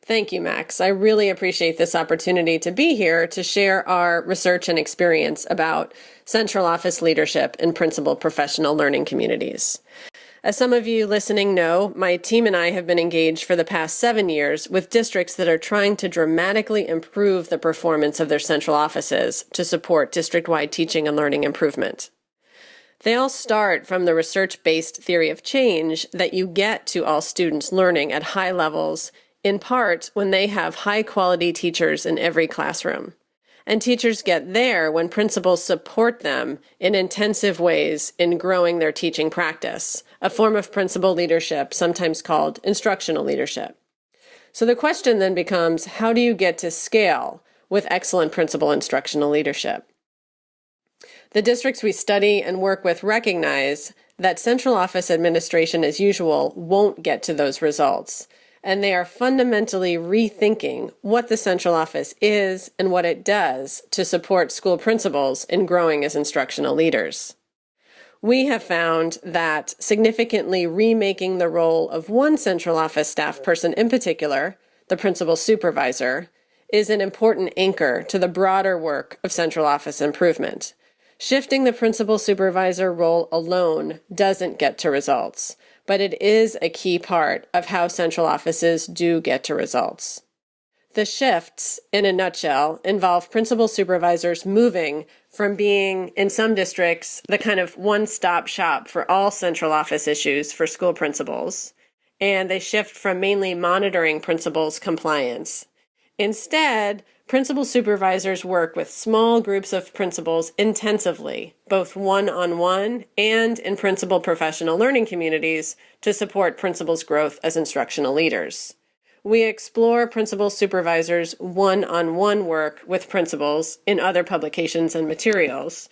Thank you, Max. I really appreciate this opportunity to be here to share our research and experience about central office leadership in principal professional learning communities. As some of you listening know, my team and I have been engaged for the past 7 years with districts that are trying to dramatically improve the performance of their central offices to support district-wide teaching and learning improvement. They all start from the research-based theory of change that you get to all students learning at high levels, in part when they have high-quality teachers in every classroom. And teachers get there when principals support them in intensive ways in growing their teaching practice, a form of principal leadership, sometimes called instructional leadership. So the question then becomes, how do you get to scale with excellent principal instructional leadership? The districts we study and work with recognize that central office administration as usual won't get to those results, and they are fundamentally rethinking what the central office is and what it does to support school principals in growing as instructional leaders. We have found that significantly remaking the role of one central office staff person in particular, the principal supervisor, is an important anchor to the broader work of central office improvement. Shifting the principal supervisor role alone doesn't get to results, but it is a key part of how central offices do get to results. The shifts, in a nutshell, involve principal supervisors moving from being, in some districts, the kind of one-stop shop for all central office issues for school principals, and they shift from mainly monitoring principals' compliance. Instead, principal supervisors work with small groups of principals intensively, both one-on-one and in principal professional learning communities, to support principals' growth as instructional leaders. We explore principal supervisors' one-on-one work with principals in other publications and materials.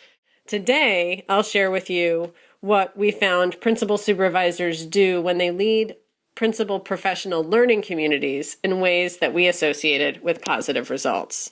Today, I'll share with you what we found principal supervisors do when they lead principal professional learning communities in ways that we associated with positive results.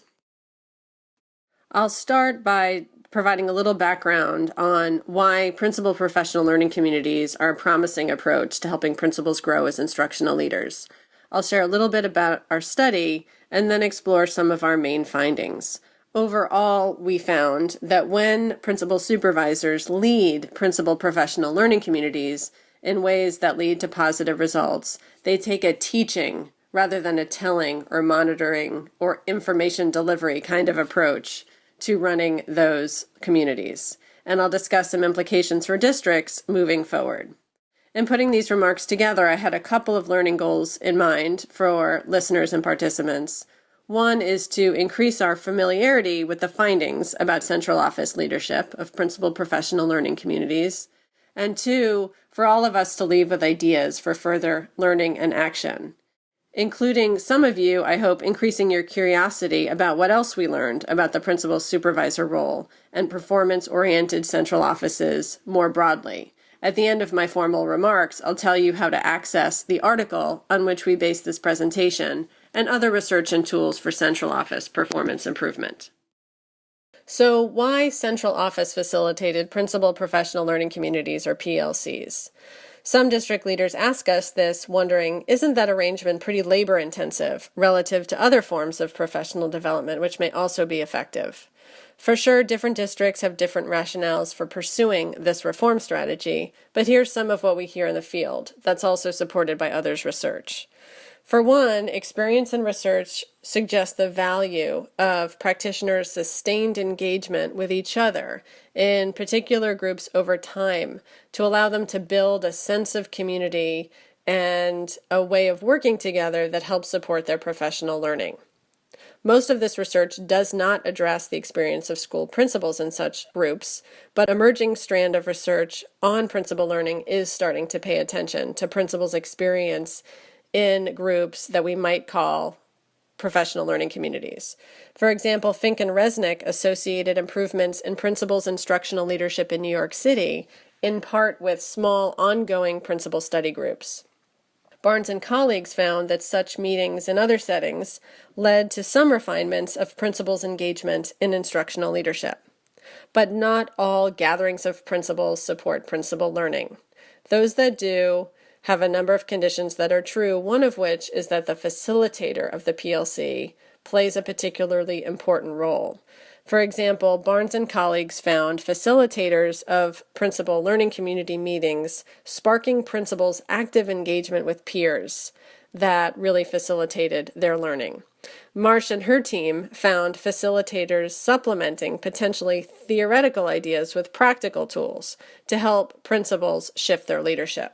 I'll start by providing a little background on why principal professional learning communities are a promising approach to helping principals grow as instructional leaders. I'll share a little bit about our study and then explore some of our main findings. Overall, we found that when principal supervisors lead principal professional learning communities in ways that lead to positive results, they take a teaching rather than a telling or monitoring or information delivery kind of approach to running those communities. And I'll discuss some implications for districts moving forward. In putting these remarks together, I had a couple of learning goals in mind for listeners and participants. One is to increase our familiarity with the findings about central office leadership of principal professional learning communities. And two, for all of us to leave with ideas for further learning and action, including some of you, I hope, increasing your curiosity about what else we learned about the principal supervisor role and performance-oriented central offices more broadly. At the end of my formal remarks, I'll tell you how to access the article on which we base this presentation and other research and tools for central office performance improvement. So why central office facilitated principal professional learning communities, or PLCs? Some district leaders ask us this, wondering, isn't that arrangement pretty labor intensive relative to other forms of professional development, which may also be effective? For sure, different districts have different rationales for pursuing this reform strategy, but here's some of what we hear in the field that's also supported by others' research. For one, experience and research suggest the value of practitioners' sustained engagement with each other in particular groups over time to allow them to build a sense of community and a way of working together that helps support their professional learning. Most of this research does not address the experience of school principals in such groups, but an emerging strand of research on principal learning is starting to pay attention to principals' experience in groups that we might call professional learning communities. For example, Fink and Resnick associated improvements in principals' instructional leadership in New York City, in part with small ongoing principal study groups. Barnes and colleagues found that such meetings in other settings led to some refinements of principals' engagement in instructional leadership. But not all gatherings of principals support principal learning. Those that do have a number of conditions that are true, one of which is that the facilitator of the PLC plays a particularly important role. For example, Barnes and colleagues found facilitators of principal learning community meetings sparking principals' active engagement with peers that really facilitated their learning. Marsh and her team found facilitators supplementing potentially theoretical ideas with practical tools to help principals shift their leadership.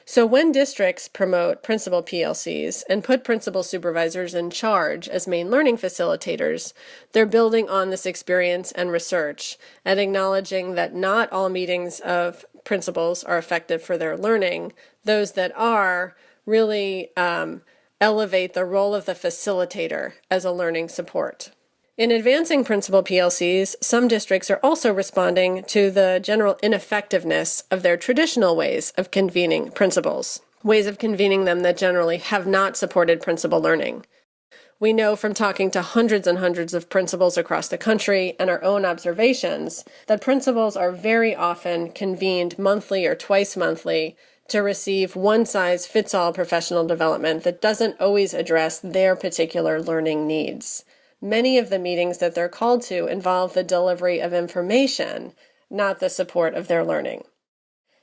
So when districts promote principal PLCs and put principal supervisors in charge as main learning facilitators, they're building on this experience and research and acknowledging that not all meetings of principals are effective for their learning. Those that are really elevate the role of the facilitator as a learning support. In advancing principal PLCs, some districts are also responding to the general ineffectiveness of their traditional ways of convening principals, ways of convening them that generally have not supported principal learning. We know from talking to hundreds and hundreds of principals across the country and our own observations that principals are very often convened monthly or twice monthly to receive one-size-fits-all professional development that doesn't always address their particular learning needs. Many of the meetings that they're called to involve the delivery of information, not the support of their learning.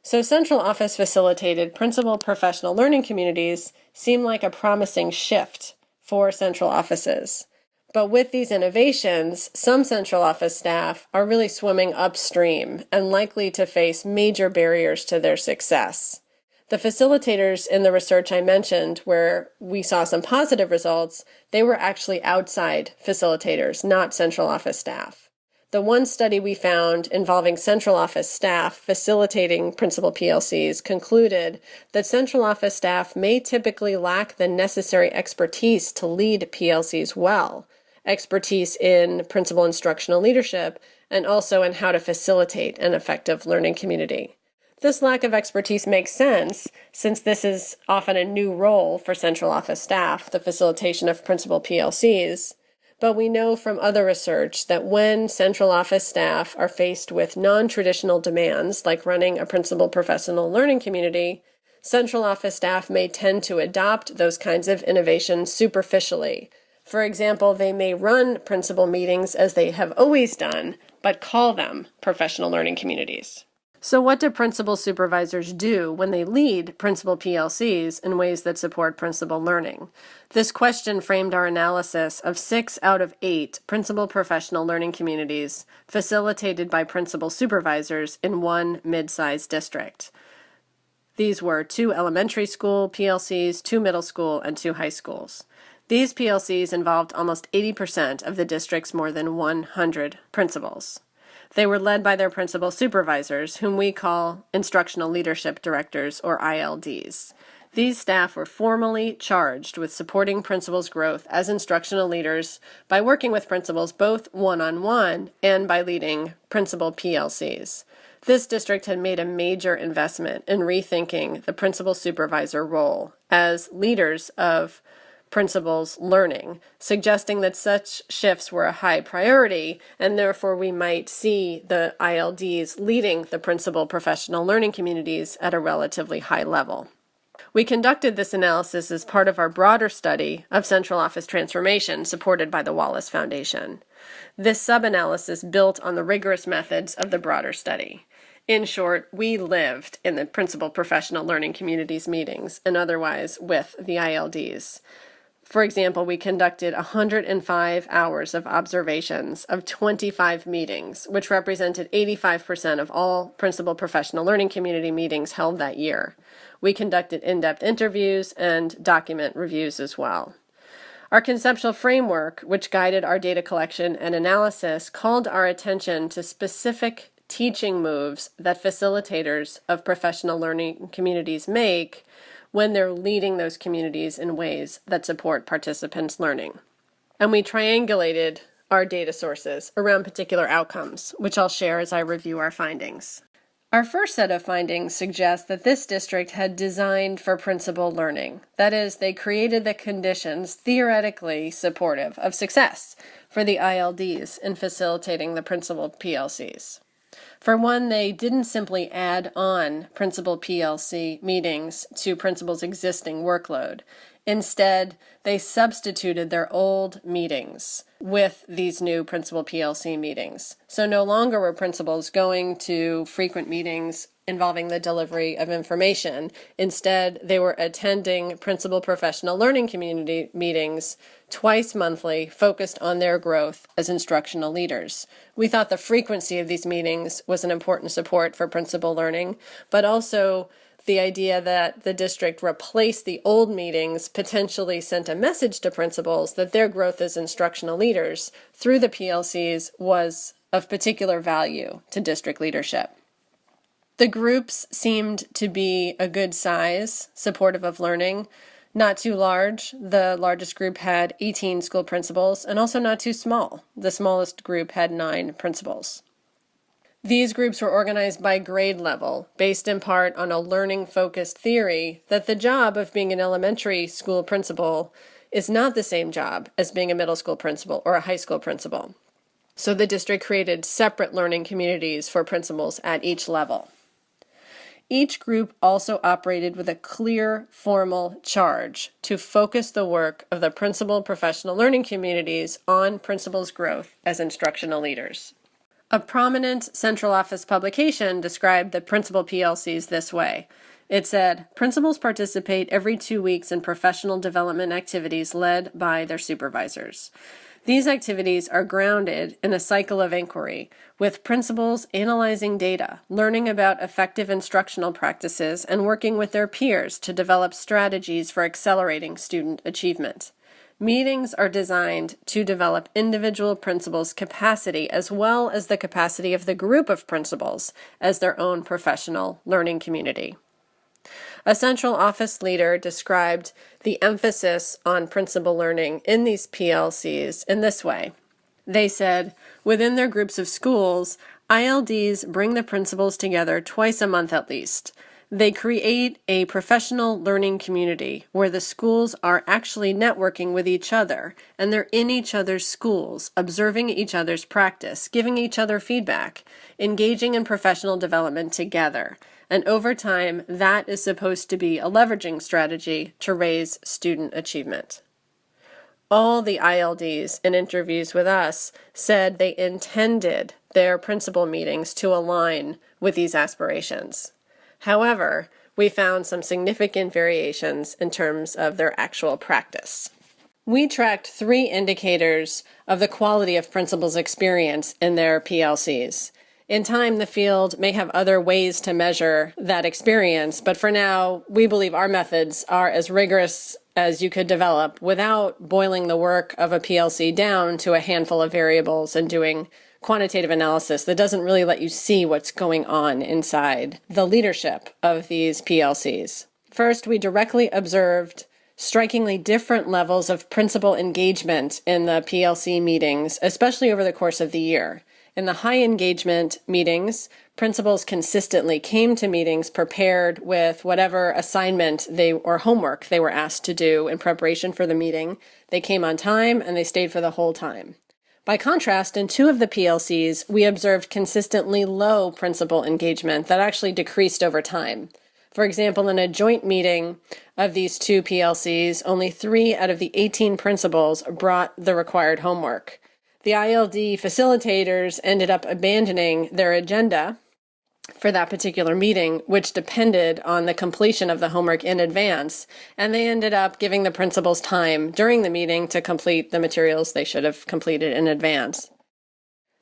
So central office facilitated principal professional learning communities seem like a promising shift for central offices. But with these innovations, some central office staff are really swimming upstream and likely to face major barriers to their success. The facilitators in the research I mentioned, where we saw some positive results, they were actually outside facilitators, not central office staff. The one study we found involving central office staff facilitating principal PLCs concluded that central office staff may typically lack the necessary expertise to lead PLCs well, expertise in principal instructional leadership, and also in how to facilitate an effective learning community. This lack of expertise makes sense since this is often a new role for central office staff, the facilitation of principal PLCs. But we know from other research that when central office staff are faced with non-traditional demands, like running a principal professional learning community, central office staff may tend to adopt those kinds of innovations superficially. For example, they may run principal meetings as they have always done, but call them professional learning communities. So what do principal supervisors do when they lead principal PLCs in ways that support principal learning? This question framed our analysis of 6 out of 8 principal professional learning communities facilitated by principal supervisors in one mid-sized district. These were 2 elementary school PLCs, 2 middle school, and 2 high schools. These PLCs involved almost 80% of the district's more than 100 principals. They were led by their principal supervisors, whom we call Instructional Leadership Directors, or ILDs. These staff were formally charged with supporting principals' growth as instructional leaders by working with principals both one-on-one and by leading principal PLCs. This district had made a major investment in rethinking the principal supervisor role as leaders of principals' learning, suggesting that such shifts were a high priority, and therefore we might see the ILDs leading the principal professional learning communities at a relatively high level. We conducted this analysis as part of our broader study of central office transformation supported by the Wallace Foundation. This sub-analysis built on the rigorous methods of the broader study. In short, we lived in the principal professional learning communities meetings and otherwise with the ILDs. For example, we conducted 105 hours of observations of 25 meetings, which represented 85% of all principal professional learning community meetings held that year. We conducted in-depth interviews and document reviews as well. Our conceptual framework, which guided our data collection and analysis, called our attention to specific teaching moves that facilitators of professional learning communities make when they're leading those communities in ways that support participants' learning. And we triangulated our data sources around particular outcomes, which I'll share as I review our findings. Our first set of findings suggests that this district had designed for principal learning. That is, they created the conditions theoretically supportive of success for the ILDs in facilitating the principal PLCs. For one, they didn't simply add on principal PLC meetings to principals' existing workload. Instead, they substituted their old meetings with these new principal PLC meetings. So no longer were principals going to frequent meetings involving the delivery of information. Instead, they were attending principal professional learning community meetings twice monthly, focused on their growth as instructional leaders. We thought the frequency of these meetings was an important support for principal learning, but also the idea that the district replaced the old meetings potentially sent a message to principals that their growth as instructional leaders through the PLCs was of particular value to district leadership. The groups seemed to be a good size, supportive of learning, not too large. The largest group had 18 school principals, and also not too small. The smallest group had 9 principals. These groups were organized by grade level, based in part on a learning-focused theory that the job of being an elementary school principal is not the same job as being a middle school principal or a high school principal. So the district created separate learning communities for principals at each level. Each group also operated with a clear formal charge to focus the work of the principal professional learning communities on principals' growth as instructional leaders. A prominent central office publication described the principal PLCs this way. It said, "Principals participate every 2 weeks in professional development activities led by their supervisors. These activities are grounded in a cycle of inquiry, with principals analyzing data, learning about effective instructional practices, and working with their peers to develop strategies for accelerating student achievement. Meetings are designed to develop individual principals' capacity as well as the capacity of the group of principals as their own professional learning community." A central office leader described the emphasis on principal learning in these PLCs in this way. They said, "Within their groups of schools, ILDs bring the principals together twice a month at least. They create a professional learning community where the schools are actually networking with each other, and they're in each other's schools, observing each other's practice, giving each other feedback, engaging in professional development together. And over time, that is supposed to be a leveraging strategy to raise student achievement." All the ILDs in interviews with us said they intended their principal meetings to align with these aspirations. However, we found some significant variations in terms of their actual practice. We tracked 3 indicators of the quality of principals' experience in their PLCs. In time, the field may have other ways to measure that experience, but for now, we believe our methods are as rigorous as you could develop without boiling the work of a PLC down to a handful of variables and doing quantitative analysis that doesn't really let you see what's going on inside the leadership of these PLCs. First, we directly observed strikingly different levels of principal engagement in the PLC meetings, especially over the course of the year. In the high engagement meetings, principals consistently came to meetings prepared with whatever assignment or homework they were asked to do in preparation for the meeting. They came on time and they stayed for the whole time. By contrast, in 2 of the PLCs, we observed consistently low principal engagement that actually decreased over time. For example, in a joint meeting of these 2 PLCs, only 3 out of the 18 principals brought the required homework. The ILD facilitators ended up abandoning their agenda for that particular meeting, which depended on the completion of the homework in advance, and they ended up giving the principals time during the meeting to complete the materials they should have completed in advance.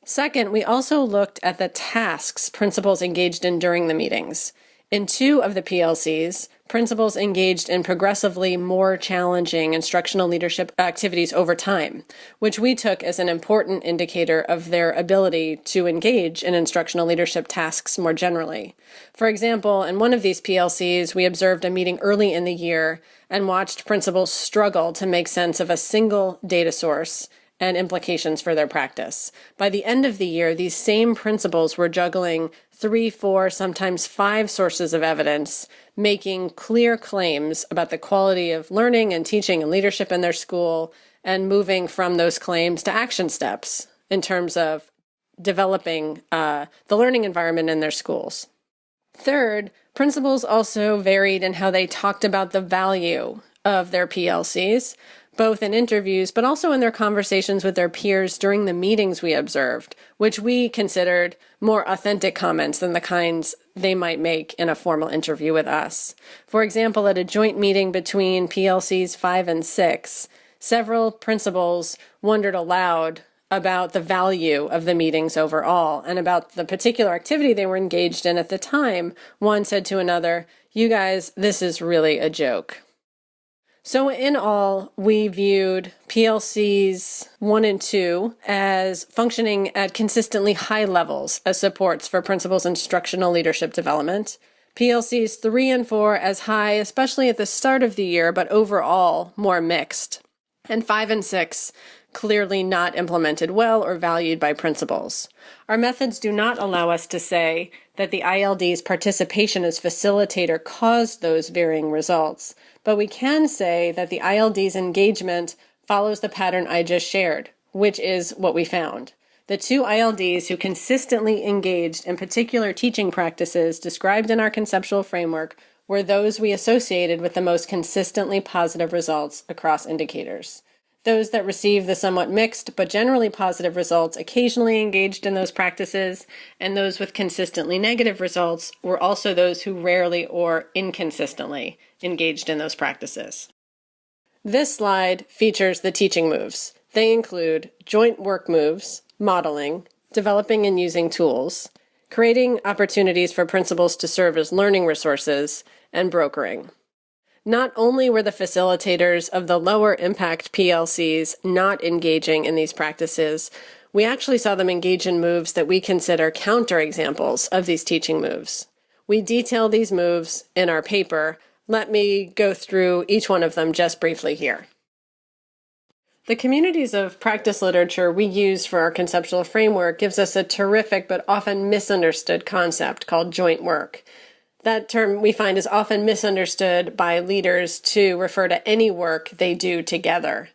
Second, we also looked at the tasks principals engaged in during the meetings. In 2 of the PLCs, principals engaged in progressively more challenging instructional leadership activities over time, which we took as an important indicator of their ability to engage in instructional leadership tasks more generally. For example, in one of these PLCs, we observed a meeting early in the year and watched principals struggle to make sense of a single data source and implications for their practice. By the end of the year, these same principals were juggling 3, 4, sometimes 5 sources of evidence, making clear claims about the quality of learning and teaching and leadership in their school, and moving from those claims to action steps in terms of developing the learning environment in their schools. Third, principals also varied in how they talked about the value of their PLCs, both in interviews, but also in their conversations with their peers during the meetings we observed, which we considered more authentic comments than the kinds they might make in a formal interview with us. For example, at a joint meeting between PLCs 5 and 6, several principals wondered aloud about the value of the meetings overall and about the particular activity they were engaged in at the time. One said to another, "You guys, this is really a joke." So in all, we viewed PLCs 1 and 2 as functioning at consistently high levels as supports for principals' instructional leadership development. PLCs 3 and 4 as high, especially at the start of the year, but overall more mixed. And 5 and 6 clearly not implemented well or valued by principals. Our methods do not allow us to say that the ILD's participation as facilitator caused those varying results, but we can say that the ILD's engagement follows the pattern I just shared, which is what we found. The 2 ILDs who consistently engaged in particular teaching practices described in our conceptual framework were those we associated with the most consistently positive results across indicators. Those that received the somewhat mixed but generally positive results occasionally engaged in those practices, and those with consistently negative results were also those who rarely or inconsistently engaged in those practices. This slide features the teaching moves. They include joint work moves, modeling, developing and using tools, creating opportunities for principals to serve as learning resources, and brokering. Not only were the facilitators of the lower impact PLCs not engaging in these practices, we actually saw them engage in moves that we consider counterexamples of these teaching moves. We detail these moves in our paper. Let me go through each one of them just briefly here. The communities of practice literature we use for our conceptual framework gives us a terrific but often misunderstood concept called joint work. That term we find is often misunderstood by leaders to refer to any work they do together.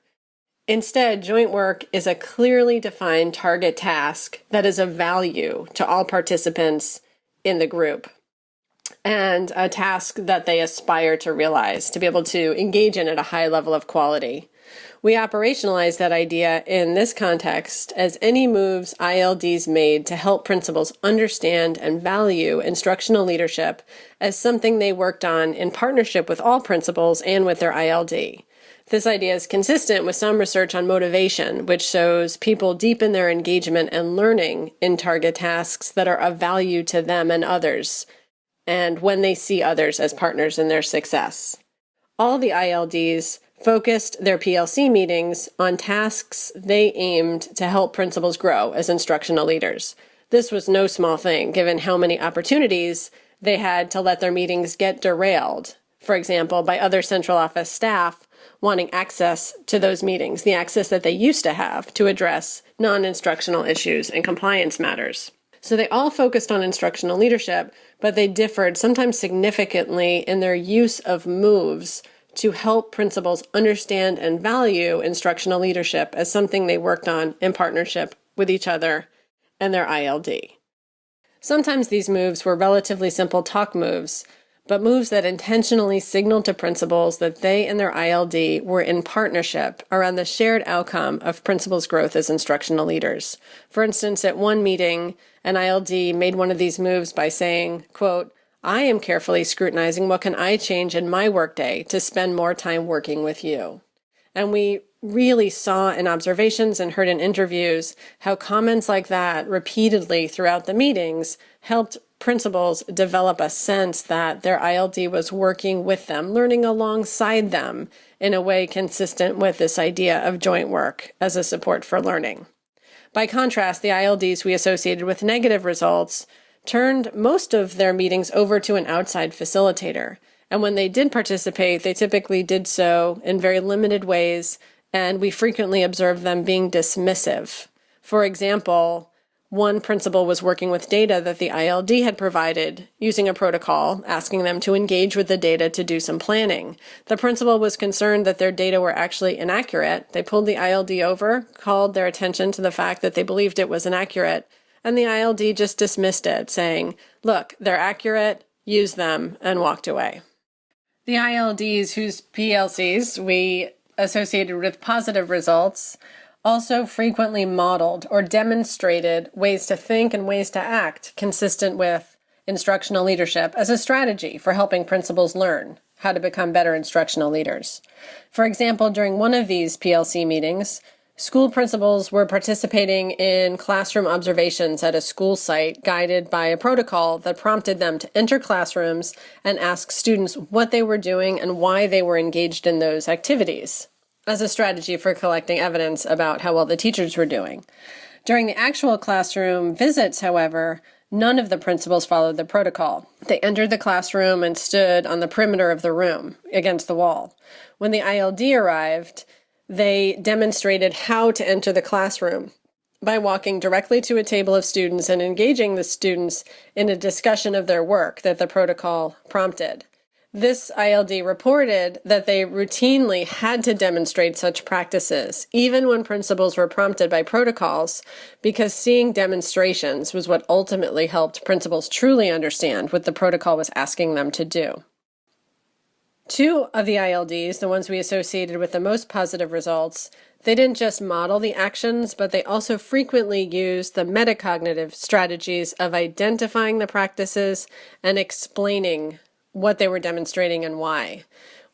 Instead, joint work is a clearly defined target task that is of value to all participants in the group, and a task that they aspire to realize, to be able to engage in at a high level of quality. We operationalize that idea in this context as any moves ILDs made to help principals understand and value instructional leadership as something they worked on in partnership with all principals and with their ILD. This idea is consistent with some research on motivation, which shows people deepen their engagement and learning in target tasks that are of value to them and others, and when they see others as partners in their success. All the ILDs focused their PLC meetings on tasks they aimed to help principals grow as instructional leaders. This was no small thing, given how many opportunities they had to let their meetings get derailed, for example, by other central office staff wanting access to those meetings, the access that they used to have to address non-instructional issues and compliance matters. So they all focused on instructional leadership, but they differed sometimes significantly in their use of moves to help principals understand and value instructional leadership as something they worked on in partnership with each other and their ILD. Sometimes these moves were relatively simple talk moves, but moves that intentionally signaled to principals that they and their ILD were in partnership around the shared outcome of principals' growth as instructional leaders. For instance, at one meeting, an ILD made one of these moves by saying, quote, "I am carefully scrutinizing what can I change in my workday to spend more time working with you." And we really saw in observations and heard in interviews how comments like that repeatedly throughout the meetings helped principals develop a sense that their ILD was working with them, learning alongside them in a way consistent with this idea of joint work as a support for learning. By contrast, the ILDs we associated with negative results turned most of their meetings over to an outside facilitator. And when they did participate, they typically did so in very limited ways, and we frequently observed them being dismissive. For example, one principal was working with data that the ILD had provided using a protocol, asking them to engage with the data to do some planning. The principal was concerned that their data were actually inaccurate. They pulled the ILD over, called their attention to the fact that they believed it was inaccurate, and the ILD just dismissed it, saying, look, they're accurate, use them, and walked away. The ILDs whose PLCs we associated with positive results also frequently modeled or demonstrated ways to think and ways to act consistent with instructional leadership as a strategy for helping principals learn how to become better instructional leaders. For example, during one of these PLC meetings, school principals were participating in classroom observations at a school site guided by a protocol that prompted them to enter classrooms and ask students what they were doing and why they were engaged in those activities, as a strategy for collecting evidence about how well the teachers were doing. During the actual classroom visits, however, none of the principals followed the protocol. They entered the classroom and stood on the perimeter of the room against the wall. When the ILD arrived, they demonstrated how to enter the classroom by walking directly to a table of students and engaging the students in a discussion of their work that the protocol prompted. This ILD reported that they routinely had to demonstrate such practices, even when principals were prompted by protocols, because seeing demonstrations was what ultimately helped principals truly understand what the protocol was asking them to do. Two of the ILDs, the ones we associated with the most positive results, they didn't just model the actions, but they also frequently used the metacognitive strategies of identifying the practices and explaining what they were demonstrating and why.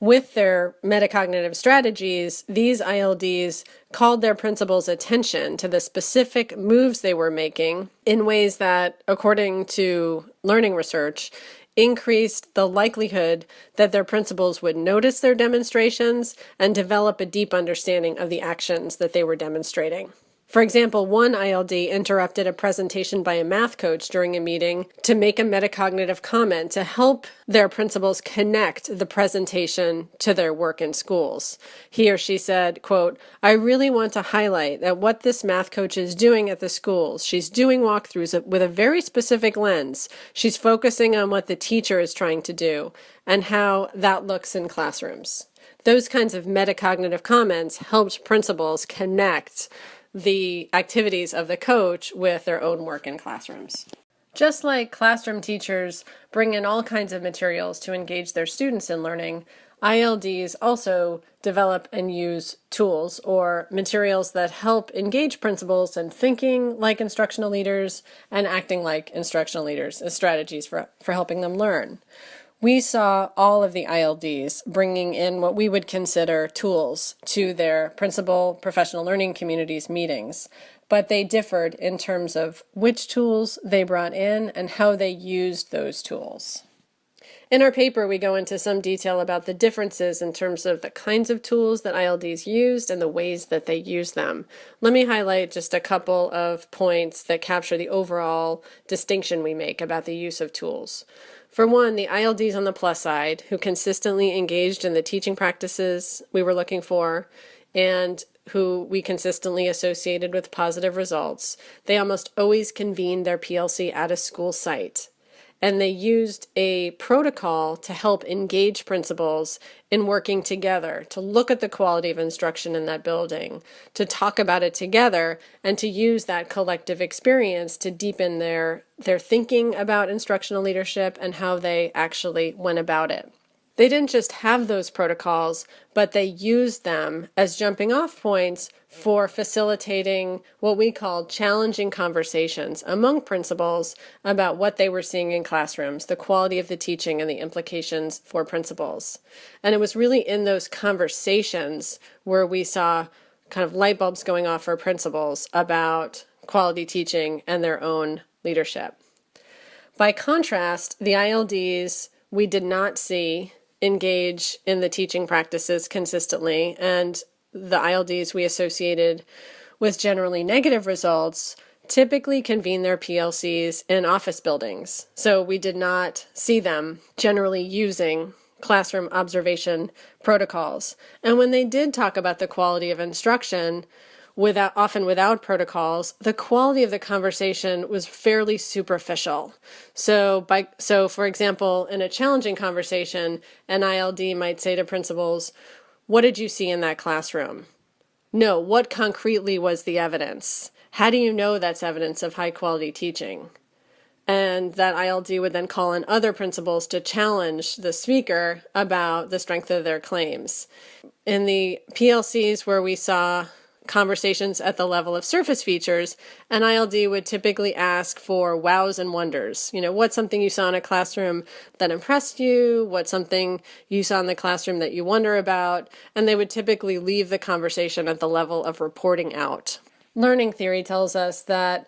With their metacognitive strategies, these ILDs called their principals' attention to the specific moves they were making in ways that, according to learning research, increased the likelihood that their principals would notice their demonstrations and develop a deep understanding of the actions that they were demonstrating. For example, one ILD interrupted a presentation by a math coach during a meeting to make a metacognitive comment to help their principals connect the presentation to their work in schools. He or she said, quote, "I really want to highlight that what this math coach is doing at the schools, she's doing walkthroughs with a very specific lens. She's focusing on what the teacher is trying to do and how that looks in classrooms." Those kinds of metacognitive comments helped principals connect the activities of the coach with their own work in classrooms. Just like classroom teachers bring in all kinds of materials to engage their students in learning, ILDs also develop and use tools or materials that help engage principals in thinking like instructional leaders and acting like instructional leaders as strategies for helping them learn. We saw all of the ILDs bringing in what we would consider tools to their principal professional learning communities meetings, but they differed in terms of which tools they brought in and how they used those tools. In our paper, we go into some detail about the differences in terms of the kinds of tools that ILDs used and the ways that they used them. Let me highlight just a couple of points that capture the overall distinction we make about the use of tools. For one, the ILDs on the plus side, who consistently engaged in the teaching practices we were looking for and who we consistently associated with positive results, they almost always convened their PLC at a school site. And they used a protocol to help engage principals in working together, to look at the quality of instruction in that building, to talk about it together, and to use that collective experience to deepen their thinking about instructional leadership and how they actually went about it. They didn't just have those protocols, but they used them as jumping off points for facilitating what we called challenging conversations among principals about what they were seeing in classrooms, the quality of the teaching, and the implications for principals. And it was really in those conversations where we saw kind of light bulbs going off for principals about quality teaching and their own leadership. By contrast, the ILDs we did not see engage in the teaching practices consistently, and the ILDs we associated with generally negative results typically convene their PLCs in office buildings. So we did not see them generally using classroom observation protocols. And when they did talk about the quality of instruction, often without protocols, the quality of the conversation was fairly superficial. So for example, in a challenging conversation, an ILD might say to principals, "What did you see in that classroom?" No, what concretely was the evidence? How do you know that's evidence of high quality teaching? And that ILD would then call on other principals to challenge the speaker about the strength of their claims. In the PLCs where we saw conversations at the level of surface features, an ILD would typically ask for wows and wonders. What's something you saw in a classroom that impressed you? What's something you saw in the classroom that you wonder about? And they would typically leave the conversation at the level of reporting out. Learning theory tells us that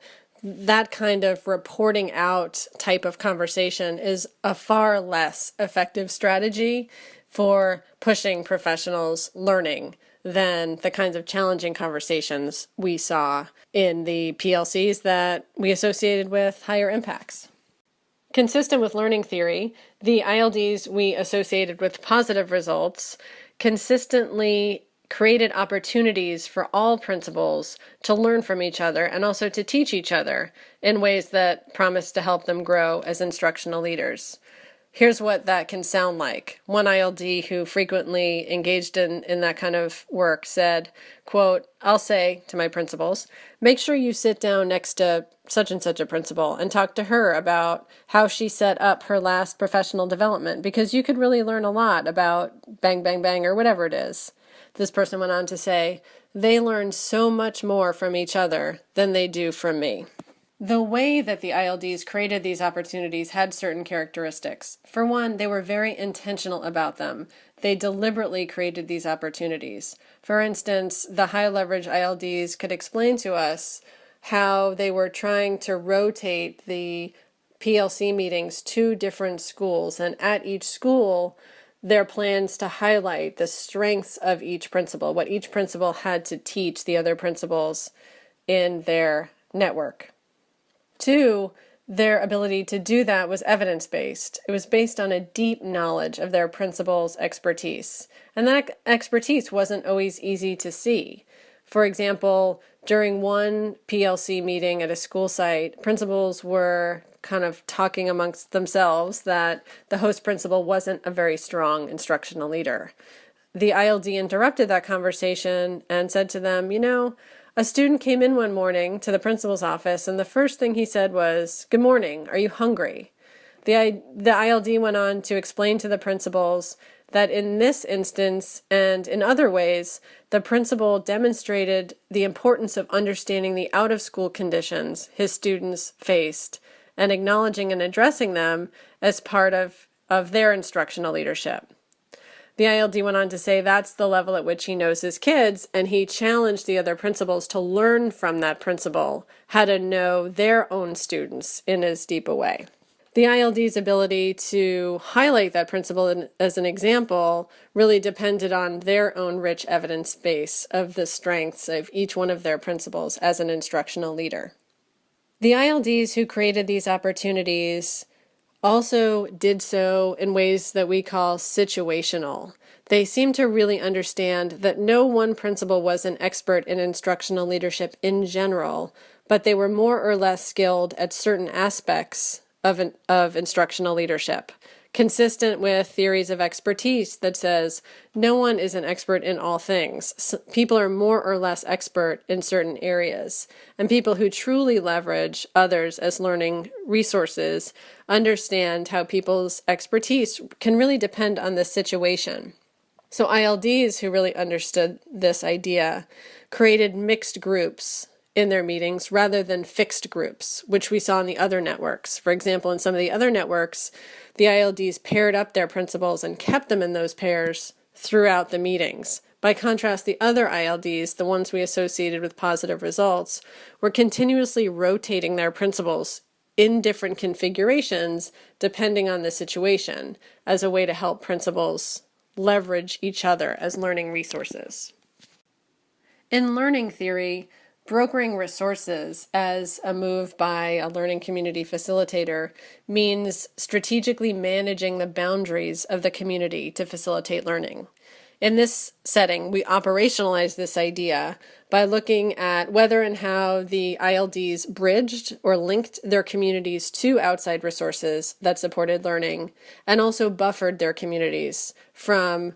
kind of reporting out type of conversation is a far less effective strategy for pushing professionals' learning than the kinds of challenging conversations we saw in the PLCs that we associated with higher impacts. Consistent with learning theory, the ILDs we associated with positive results consistently created opportunities for all principals to learn from each other and also to teach each other in ways that promise to help them grow as instructional leaders. Here's what that can sound like. One ILD who frequently engaged in that kind of work said, quote, "I'll say to my principals, make sure you sit down next to such and such a principal and talk to her about how she set up her last professional development, because you could really learn a lot about bang, bang, bang, or whatever it is." This person went on to say, "They learn so much more from each other than they do from me." The way that the ILDs created these opportunities had certain characteristics. For one, they were very intentional about them. They deliberately created these opportunities. For instance, the high leverage ILDs could explain to us how they were trying to rotate the PLC meetings to different schools, and at each school, their plans to highlight the strengths of each principal, what each principal had to teach the other principals in their network. Two, their ability to do that was evidence-based. It was based on a deep knowledge of their principals' expertise. And that expertise wasn't always easy to see. For example, during one PLC meeting at a school site, principals were kind of talking amongst themselves that the host principal wasn't a very strong instructional leader. The ILD interrupted that conversation and said to them, a student came in one morning to the principal's office, and the first thing he said was, "Good morning, are you hungry?" The ILD went on to explain to the principals that in this instance and in other ways, the principal demonstrated the importance of understanding the out-of-school conditions his students faced and acknowledging and addressing them as part of their instructional leadership. The ILD went on to say that's the level at which he knows his kids, and he challenged the other principals to learn from that principal how to know their own students in as deep a way. The ILD's ability to highlight that principal as an example really depended on their own rich evidence base of the strengths of each one of their principals as an instructional leader. The ILDs who created these opportunities also did so in ways that we call situational. They seem to really understand that no one principal was an expert in instructional leadership in general, but they were more or less skilled at certain aspects of instructional leadership, consistent with theories of expertise that says no one is an expert in all things. People are more or less expert in certain areas, and people who truly leverage others as learning resources understand how people's expertise can really depend on the situation. So ILDs who really understood this idea created mixed groups in their meetings rather than fixed groups, which we saw in the other networks. For example, in some of the other networks, the ILDs paired up their principals and kept them in those pairs throughout the meetings. By contrast, the other ILDs, the ones we associated with positive results, were continuously rotating their principals in different configurations depending on the situation as a way to help principals leverage each other as learning resources. In learning theory, brokering resources as a move by a learning community facilitator means strategically managing the boundaries of the community to facilitate learning. In this setting, we operationalize this idea by looking at whether and how the ILDs bridged or linked their communities to outside resources that supported learning, and also buffered their communities from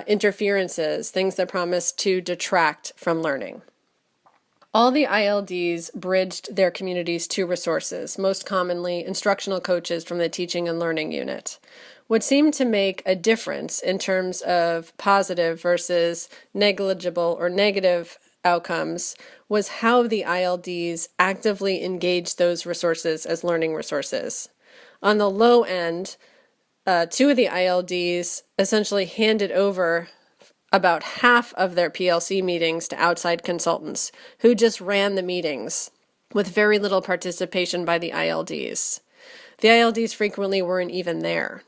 interferences, things that promised to detract from learning. All the ILDs bridged their communities to resources, most commonly instructional coaches from the teaching and learning unit. What seemed to make a difference in terms of positive versus negligible or negative outcomes was how the ILDs actively engaged those resources as learning resources. On the low end, two of the ILDs essentially handed over about half of their PLC meetings to outside consultants who just ran the meetings with very little participation by the ILDs. The ILDs frequently weren't even there.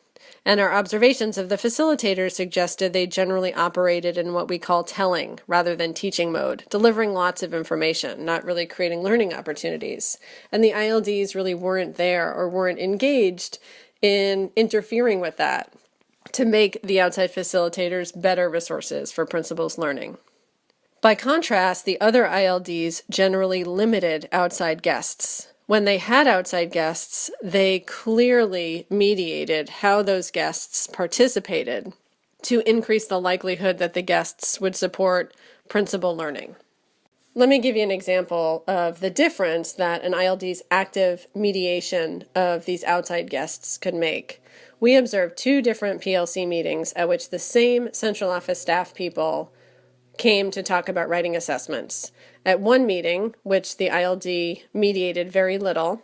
And our observations of the facilitators suggested they generally operated in what we call telling rather than teaching mode, delivering lots of information, not really creating learning opportunities. And the ILDs really weren't there or weren't engaged in interfering with that to make the outside facilitators better resources for principals learning. By contrast, the other ILDs generally limited outside guests. When they had outside guests, they clearly mediated how those guests participated to increase the likelihood that the guests would support principal learning. Let me give you an example of the difference that an ILD's active mediation of these outside guests could make. We observed two different PLC meetings at which the same central office staff people came to talk about writing assessments. At one meeting, which the ILD mediated very little,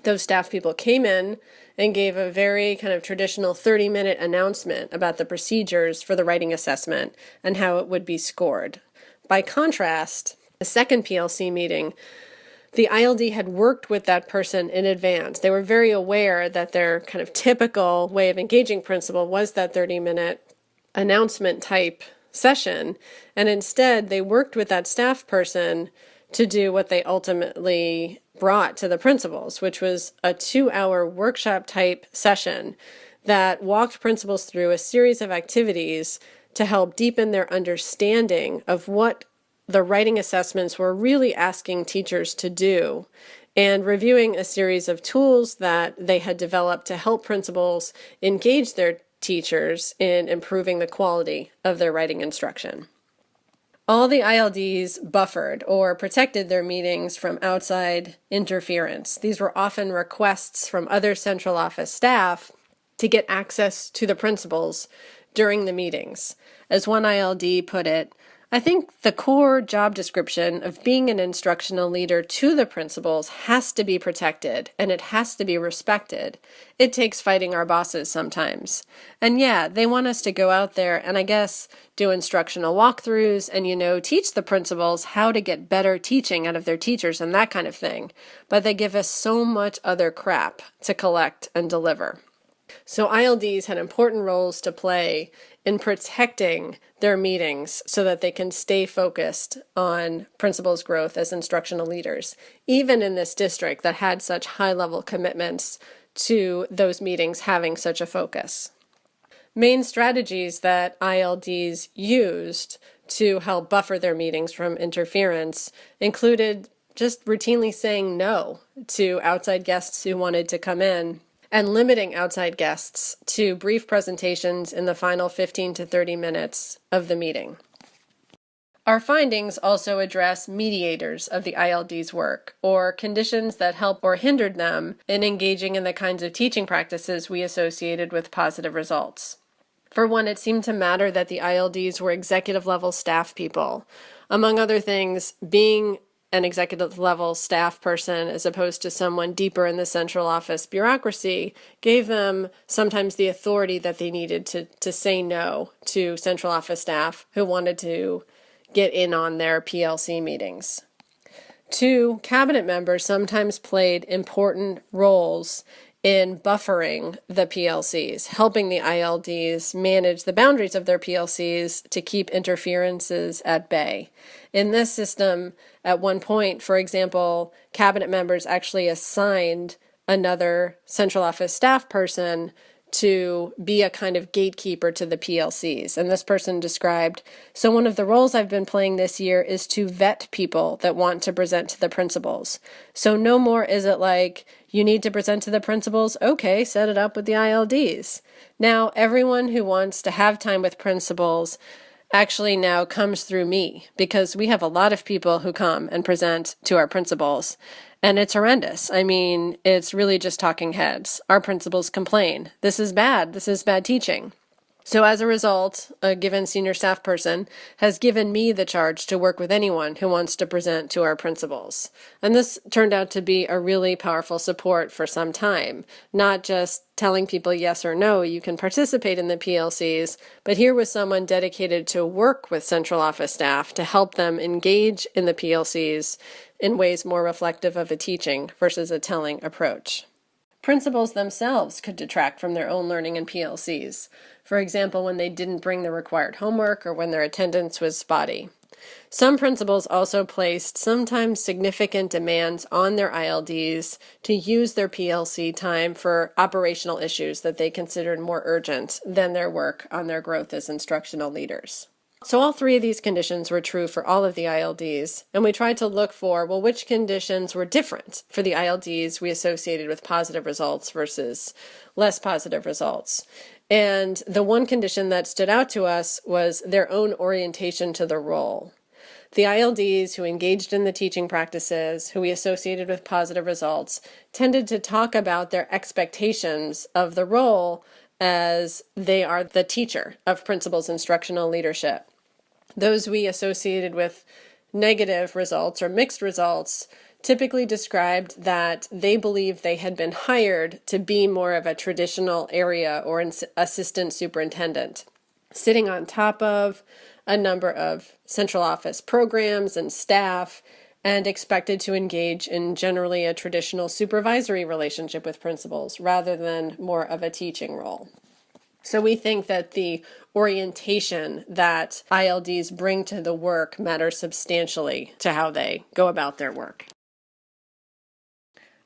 those staff people came in and gave a very kind of traditional 30-minute announcement about the procedures for the writing assessment and how it would be scored. By contrast, the second PLC meeting, the ILD had worked with that person in advance. They were very aware that their kind of typical way of engaging principal was that 30-minute announcement type session, and instead they worked with that staff person to do what they ultimately brought to the principals, which was a 2-hour workshop type session that walked principals through a series of activities to help deepen their understanding of what the writing assessments were really asking teachers to do, and reviewing a series of tools that they had developed to help principals engage their teachers in improving the quality of their writing instruction. All the ILDs buffered or protected their meetings from outside interference. These were often requests from other central office staff to get access to the principals during the meetings. As one ILD put it, I think the core job description of being an instructional leader to the principals has to be protected, and it has to be respected. It takes fighting our bosses sometimes. And yeah, they want us to go out there and I guess do instructional walkthroughs and, teach the principals how to get better teaching out of their teachers and that kind of thing. But they give us so much other crap to collect and deliver. So ILDs had important roles to play in protecting their meetings so that they can stay focused on principals' growth as instructional leaders, even in this district that had such high-level commitments to those meetings having such a focus. Main strategies that ILDs used to help buffer their meetings from interference included just routinely saying no to outside guests who wanted to come in, and limiting outside guests to brief presentations in the final 15 to 30 minutes of the meeting. Our findings also address mediators of the ILD's work, or conditions that helped or hindered them in engaging in the kinds of teaching practices we associated with positive results. For one, it seemed to matter that the ILDs were executive-level staff people. Among other things, being an executive-level staff person as opposed to someone deeper in the central office bureaucracy gave them sometimes the authority that they needed to say no to central office staff who wanted to get in on their PLC meetings. Two, cabinet members sometimes played important roles in buffering the PLCs, helping the ILDs manage the boundaries of their PLCs to keep interferences at bay. In this system, at one point, for example, cabinet members actually assigned another central office staff person to be a kind of gatekeeper to the PLCs. And this person described, so one of the roles I've been playing this year is to vet people that want to present to the principals. So no more is it like, you need to present to the principals, okay, set it up with the ILDs. Now, everyone who wants to have time with principals actually now comes through me, because we have a lot of people who come and present to our principals, and it's horrendous. I mean, it's really just talking heads. Our principals complain, this is bad teaching. So as a result, a given senior staff person has given me the charge to work with anyone who wants to present to our principals. And this turned out to be a really powerful support for some time, not just telling people yes or no, you can participate in the PLCs, but here was someone dedicated to work with central office staff to help them engage in the PLCs in ways more reflective of a teaching versus a telling approach. Principals themselves could detract from their own learning in PLCs. For example, when they didn't bring the required homework or when their attendance was spotty. Some principals also placed sometimes significant demands on their ILDs to use their PLC time for operational issues that they considered more urgent than their work on their growth as instructional leaders. So all three of these conditions were true for all of the ILDs, and we tried to look for, well, which conditions were different for the ILDs we associated with positive results versus less positive results. And the one condition that stood out to us was their own orientation to the role. The ILDs who engaged in the teaching practices, who we associated with positive results, tended to talk about their expectations of the role as they are the teacher of principals instructional leadership. Those we associated with negative results or mixed results typically described that they believed they had been hired to be more of a traditional area or assistant superintendent, sitting on top of a number of central office programs and staff, and expected to engage in generally a traditional supervisory relationship with principals rather than more of a teaching role. So we think that the orientation that ILDs bring to the work matters substantially to how they go about their work.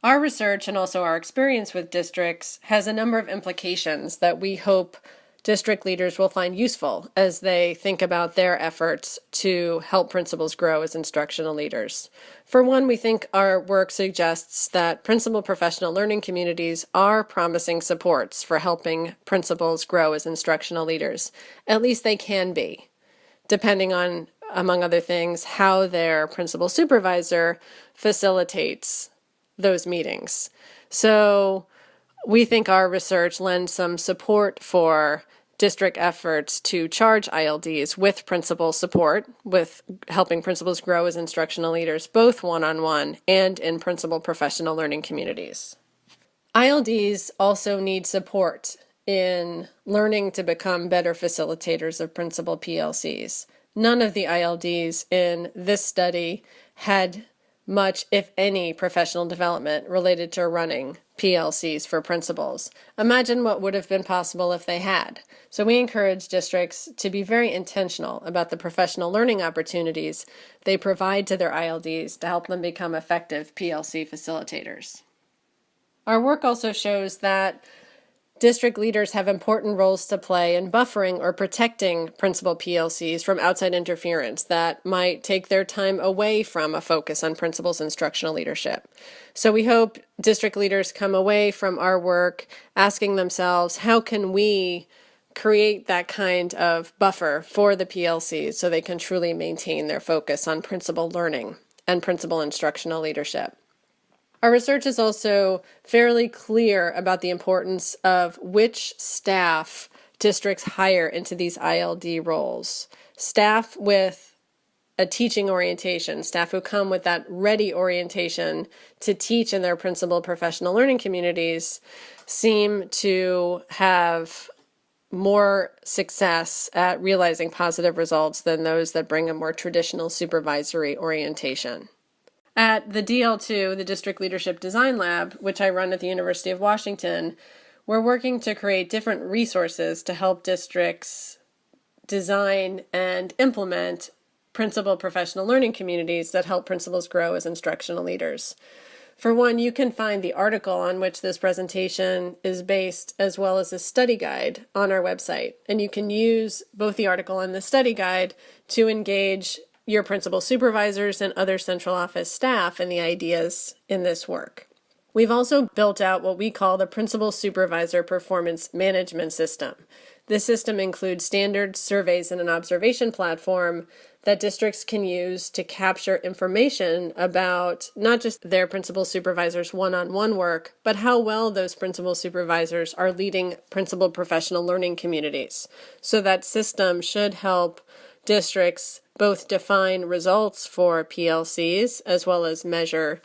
Our research and also our experience with districts has a number of implications that we hope district leaders will find useful as they think about their efforts to help principals grow as instructional leaders. For one, we think our work suggests that principal professional learning communities are promising supports for helping principals grow as instructional leaders. At least they can be, depending on, among other things, how their principal supervisor facilitates those meetings. So we think our research lends some support for district efforts to charge ILDs with principal support, with helping principals grow as instructional leaders, both one-on-one and in principal professional learning communities. ILDs also need support in learning to become better facilitators of principal PLCs. None of the ILDs in this study had much, if any, professional development related to running PLCs for principals. Imagine what would have been possible if they had. So we encourage districts to be very intentional about the professional learning opportunities they provide to their ILDs to help them become effective PLC facilitators. Our work also shows that district leaders have important roles to play in buffering or protecting principal PLCs from outside interference that might take their time away from a focus on principals' instructional leadership. So we hope district leaders come away from our work asking themselves, how can we create that kind of buffer for the PLCs so they can truly maintain their focus on principal learning and principal instructional leadership? Our research is also fairly clear about the importance of which staff districts hire into these ILD roles. Staff with a teaching orientation, staff who come with that ready orientation to teach in their principal professional learning communities, seem to have more success at realizing positive results than those that bring a more traditional supervisory orientation. At the DL2, the District Leadership Design Lab, which I run at the University of Washington, we're working to create different resources to help districts design and implement principal professional learning communities that help principals grow as instructional leaders. For one, you can find the article on which this presentation is based, as well as a study guide on our website. And you can use both the article and the study guide to engage your principal supervisors and other central office staff in the ideas in this work. We've also built out what we call the Principal Supervisor Performance Management System. This system includes standards, surveys, and an observation platform that districts can use to capture information about not just their principal supervisors' one-on-one work, but how well those principal supervisors are leading principal professional learning communities. So that system should help districts both define results for PLCs as well as measure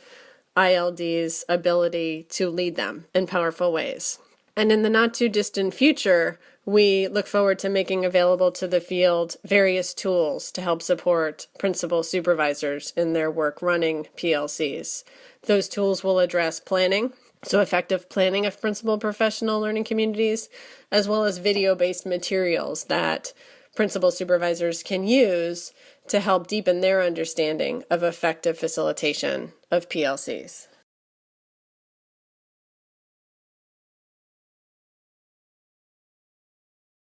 ILD's ability to lead them in powerful ways. And in the not too distant future, we look forward to making available to the field various tools to help support principal supervisors in their work running PLCs. Those tools will address planning, so effective planning of principal professional learning communities, as well as video-based materials that principal supervisors can use to help deepen their understanding of effective facilitation of PLCs.